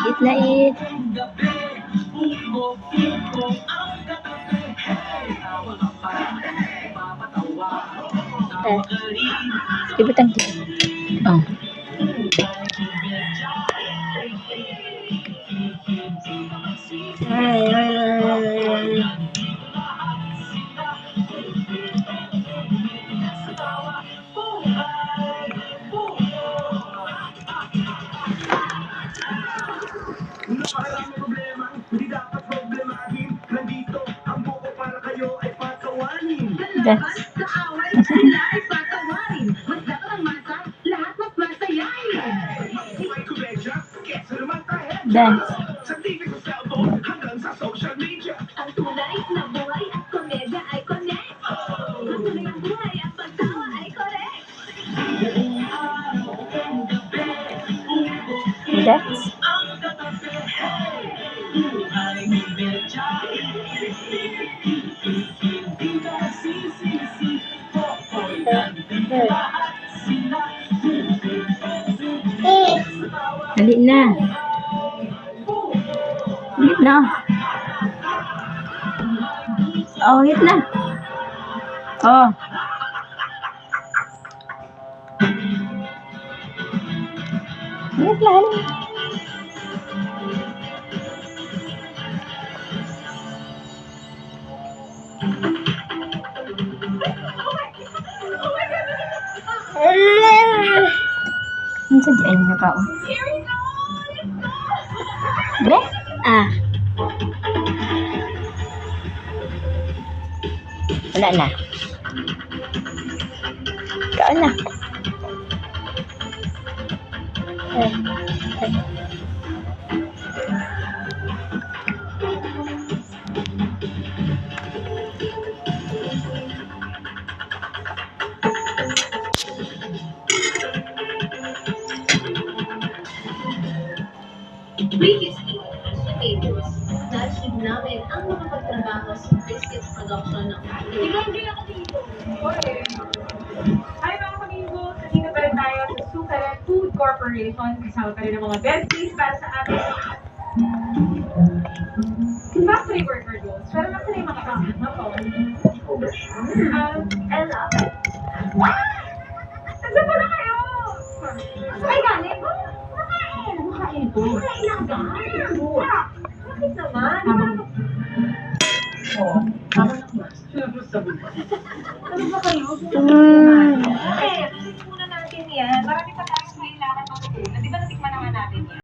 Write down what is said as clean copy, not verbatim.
Eat na eat. Ibutang dito. Oh. Napakarami problema, hindi dapat problemahin. Nandito, ang buko para kayo ay patawanin. Laban sa away, sila ay patawarin. Mas dapat ang masa, lahat mas masayain. May komedya, kesa naman tayo. Dance. Sa TV, sa cellphone, hanggang sa social media. Ang tunay na buhay at komedya ay connect. Ang tunay na buhay at pagtawa ay correct. Dance. Dali na. Hit na. Oh, hit na. Oh. Hit lang. Ano sa diyan na ka? Bre? Ah. Wala na. Kaon na. Previously, Studios, na-achieve namin ang makapagtrabaho sa biscuit production ng Hindi ako dito. Hi mga kamigo! Dito pa rin tayo sa Sukaran Food Corporation. Kasama pa rin ang mga besties para sa ating factory worker goals. Pero nasa na yung mga kasama ko. I love it. Saan pala kayo? Ay, galing? Makain po. Makain lang ba? Bakit naman? Oo. Tama na ba? Sino ba sa buwan? Ano ba kayo?